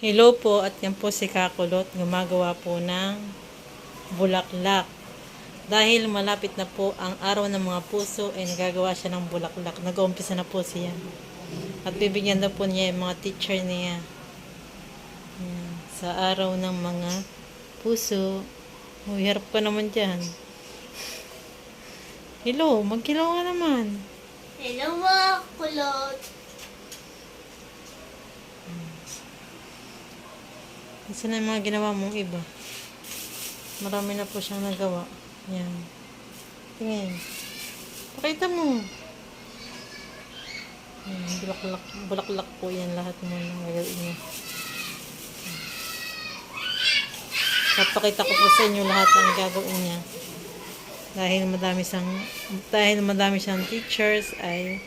Hello po, at yan po si Kakulot, gumagawa po ng bulaklak. Dahil malapit na po ang araw ng mga puso, ay nagagawa siya ng bulaklak. Nag-uumpisa na po siya. At bibigyan na po niya yung mga teacher niya. Yan, sa araw ng mga puso. Hirap ka naman dyan. Hello, magkilaw ka naman. Hello mga kulot. Isa na yung mga ginawa mong iba. Marami na po siyang nagawa. Yan. Tingin. Pakita mo. Yan, bulaklak po yan lahat mo ng gagawin niya. Papakita ko po sa inyo lahat ng gagawin niya. Dahil madami siyang teachers ay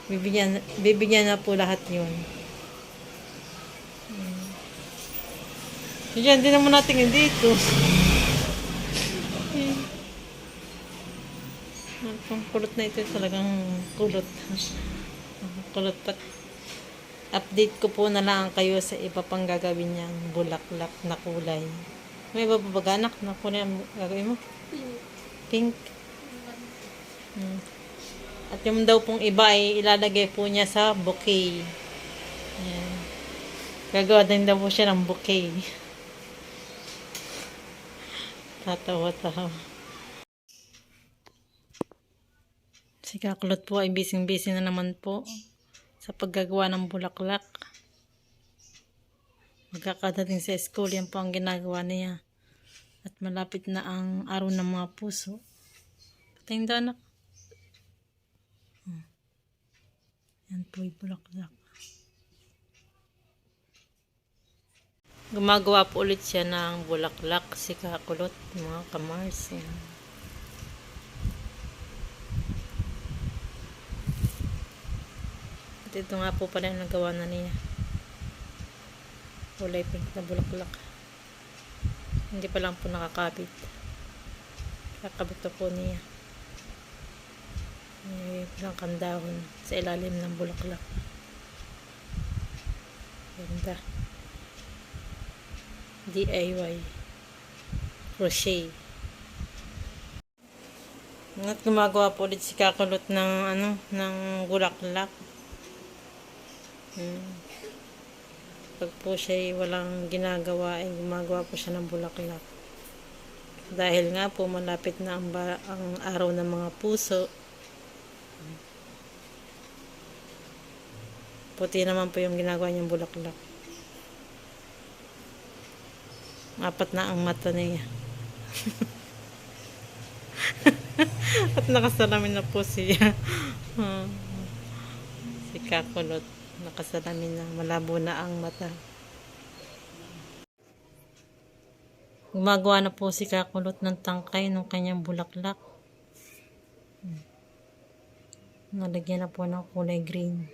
bibigyan na po lahat yun. Diyan, di naman natin dito. Ang kulot na ito talagang kulot. Kulot pa. Update ko po na lang kayo sa iba pang gagawin niyang bulaklak na kulay. May iba pa ba anak na kulay ang gagawin mo? Pink. At yung daw pong iba ay ilalagay po niya sa bouquet. Yan. Gagawa din daw po siya ng bouquet. Tatawa-tawa. Si Kakulot po ay busy-busy na naman po sa paggagawa ng bulaklak. Magkakadating sa school, yan po ang ginagawa niya. At malapit na ang araw ng mga puso. Patayin daw anak. Yan po yung bulaklak. Gumagawa po ulit siya ng bulaklak si Kakulot, mga kamars. Yan. At ito nga po pala yung nagawa na niya. Kulay pink na bulaklak. Hindi pa lang po nakakabit. Kakabit na po niya. May ilang kandahon sa ilalim ng bulaklak. Ganda. DIY crochet. At gumagawa po ulit si Kakulot ng ng bulaklak. Pag po siya walang ginagawa ay gumagawa po siya ng bulaklak. Dahil nga po malapit na ang araw ng mga puso. Puti naman po yung ginagawa niyang bulaklak. 4 na ang mata niya. At nakasalamin na po siya. Si Kakulot. Nakasalamin na. Malabo na ang mata. Gumagawa na po si Kakulot ng tangkay ng kanyang bulaklak. Nalagyan na po ng kulay green.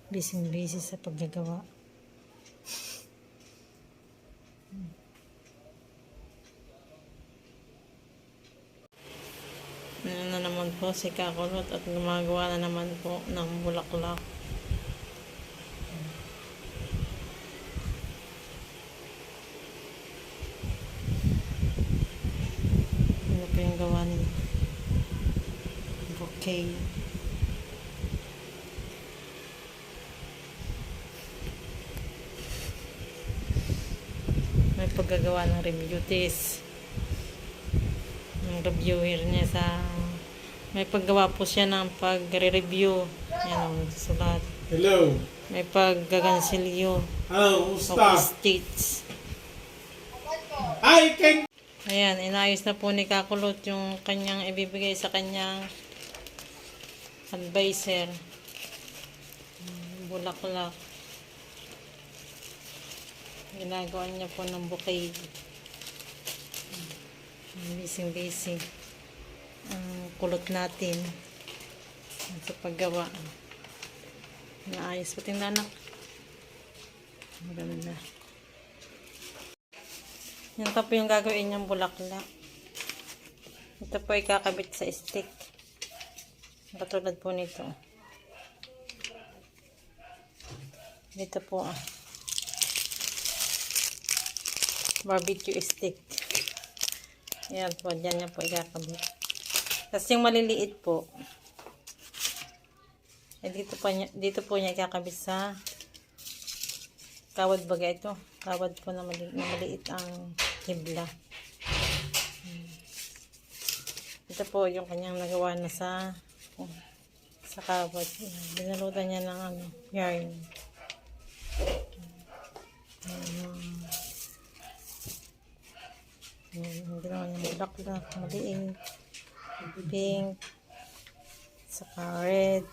Busy sa paggagawa. Ano na naman po si Kakulot at gumagawa na naman po ng bulaklak. Ano po yung gawa niya? Bouquet. May paggagawa ng review test. Ng reviewer niya sa may paggawa po siya ng pagre-review. Yan, sulat. Hello. May paggagansilyo. Hello, Of stop. states. I can. Ayan, inayos na po ni Kakulot yung kanyang ibibigay sa kanyang advisor. Bulaklak. Ginagawa niya po ng bouquet. Busy. Ang kulot natin sa paggawa. Naayos pati nanak. Maganda. Yan pa po yung gagawin niyang bulaklak. Ito po ay kakabit sa stick. Katulad po nito. Dito po, barbecue stick. Ayan po, dyan niya po ikakabit. Tapos yung maliliit po, dito po niya ikakabit sa kawad baga ito. Kawad po na maliit ang hibla. Ito po yung kanyang nagawa na sa kawad. Binalutan niya ng yarn. Ginawa niya bulaklak, maliit, pink, saka red,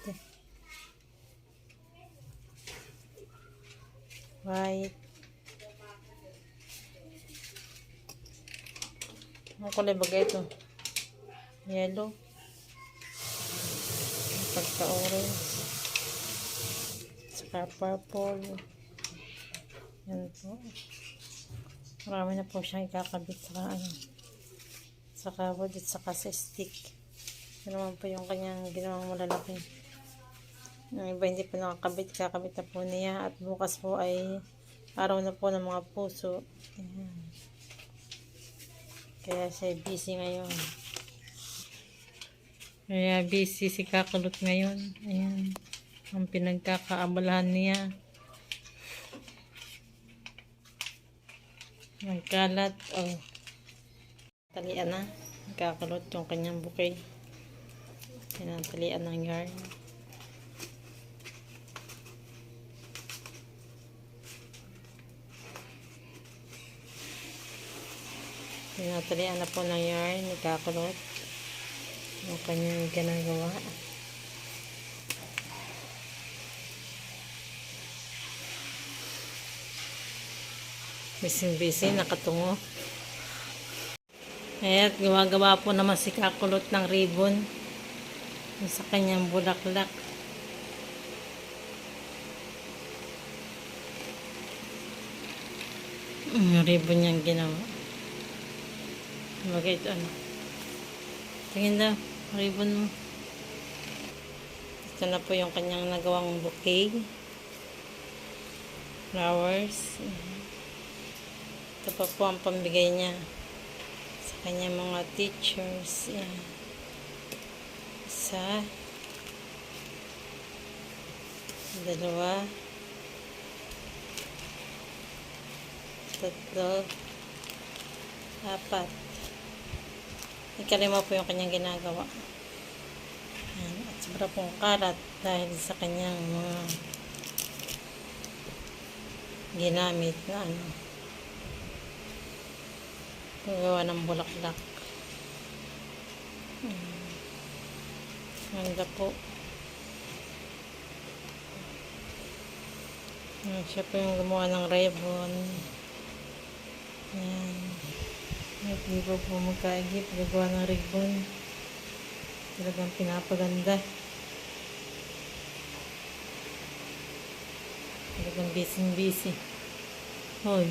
white. Ang kulay bagay ito? Yellow, pagka-orange, saka purple. Yan po. Marami na po siyang ikakabit sa kawad at saka sa stick. Ito naman po yung kanyang ginawang malalaki. Yung iba hindi pa nakakabit, kakabit na po niya. At bukas po ay araw na po ng mga puso. Ayan. Kaya siya busy ngayon. Kaya busy si Kakulot ngayon. Ayan. Ang pinagkakaabalahan niya. Nagkalat. Oh. Talian na. Kakulot yung kanyang bouquet. Tinatalian ng yarn. Tinatalian na po ng yarn ni Kakulot. Yung kanyang ginagawa. Busy, nakatungo. At gumagawa po naman si Kakulot ng ribbon sa kanyang bulaklak. Yung ribbon niyang ginawa. Bagay ito tingin daw, ribbon mo. Ito na po yung kanyang nagawang bouquet. Flowers. Ito pa po ang pambigay niya sa kanyang mga teachers. Yan. Isa, dalawa, tatlo, apat. Ikalima po yung kanyang ginagawa. Yan. At sobra pong karat dahil sa kanyang mga ginamit na paggawa ng bulaklak. Ganda po. Siya po yung gumawa ng ribbon. Yan. Hindi po magkaigip. Gagawa ng ribbon. Talagang pinapaganda. Talagang busy. Hoy.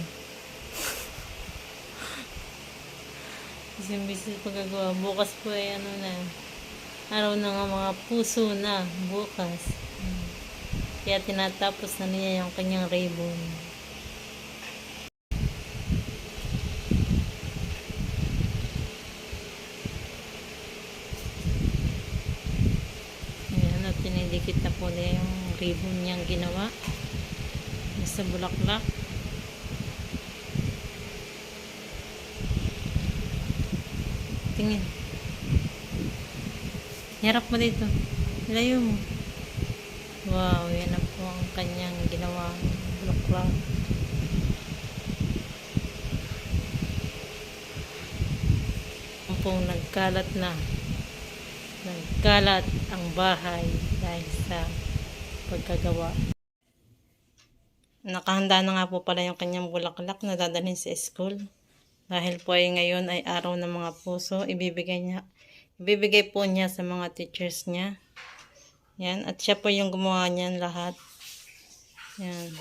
Busy pagkagawa. Bukas po ay araw na nga mga puso na. Bukas. Kaya tinatapos na niya yung kanyang ribbon. Ayan, at tinidikit na po niya yung ribbon niyang ginawa. Sa bulaklak. Tingin. Harap mo dito. Ilayo mo. Wow, yan na po ang kanyang ginawa bulaklak. Pong nagkalat ang bahay dahil sa pagkagawa. Nakahanda na nga po pala yung kanyang bulaklak na dadalhin sa school. Dahil po ay ngayon ay araw ng mga puso, ibibigay po niya sa mga teachers niya. Yan, at siya po yung gumawa niyan lahat. Yan.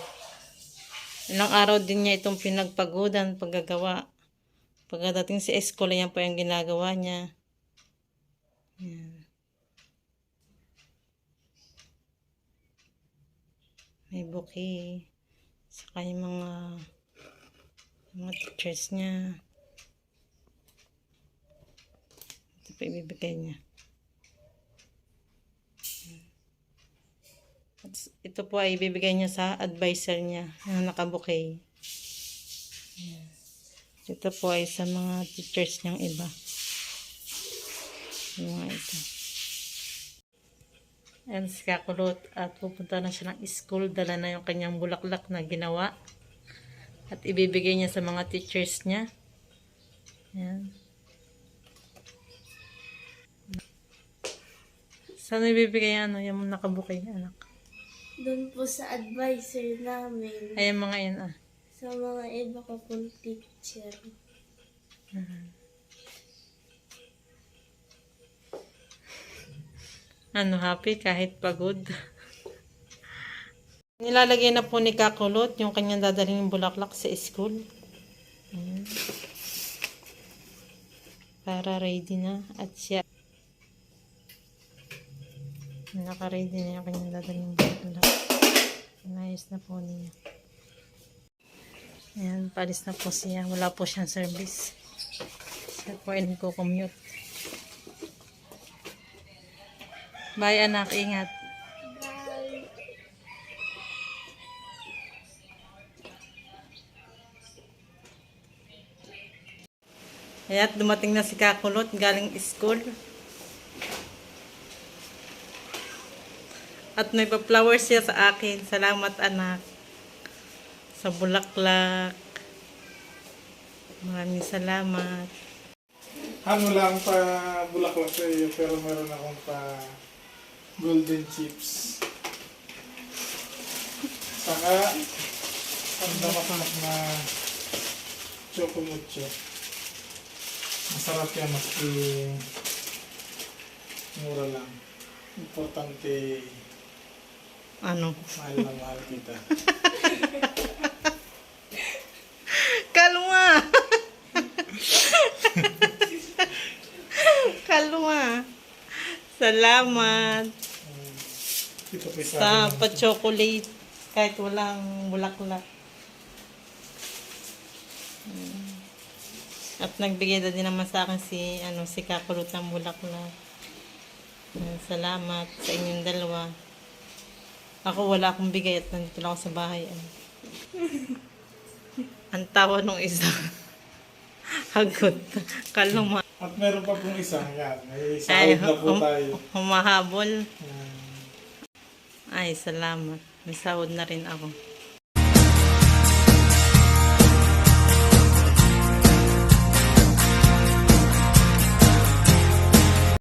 Ilang araw din niya itong pinagpagudan paggagawa. Pagdating sa school, yan po yung ginagawa niya. Yan. May bouquet. Saka yung mga teachers niya. Ito pa ibibigay niya. At ito po ay ibibigay niya sa advisor niya na naka-bouquet. Ayan. Ito po ay sa mga teachers niyang iba. Yung mga ito. Ayan si Kakulot at pupunta na siya ng school. Dala na yung kanyang bulaklak na ginawa. At ibibigay niya sa mga teachers niya. Ayan. Saan ibibigay yung nakabukay anak? Doon po sa advisor namin. Ay, yung mga yan Sa mga iba ko pong teacher. Happy kahit pagod. Nilalagay na po ni Kakulot yung kanyang dadalhin ng bulaklak sa school. Ayan. Para ready na. At siya naka-ready na yung kanyang dadalhin ng bulaklak. Inayos na po niya. Ayan, palis na po siya. Wala po siyang service. Siya po ay nagko-commute. Bye anak, ingat. Bye. Ayan, dumating na si Kakulot galing school. At may pa-flowers siya sa akin. Salamat anak. Sa bulaklak. Maraming salamat. Ano lang pa bulaklak sa iyo, pero meron akong pa golden chips. Saka ang damak na choco mucho. Masarap yan, maski mura lang. Importante, Ano? mahal na mahal kita. Kalma! Kalma! Salamat Ito po sa pa-chocolate kahit walang bulaklak. At nagbigay na din naman sa akin si Kakulot ng bulaklak. Salamat sa inyong dalawa. Ako wala akong bigay at nandito lang ako sa bahay. Ang tawa nung isa. Hagot. Kalma. At meron pa pong isang yan. May Ay, sahod na po tayo. humahabol. Yan. Ay, salamat. May sahod na rin ako.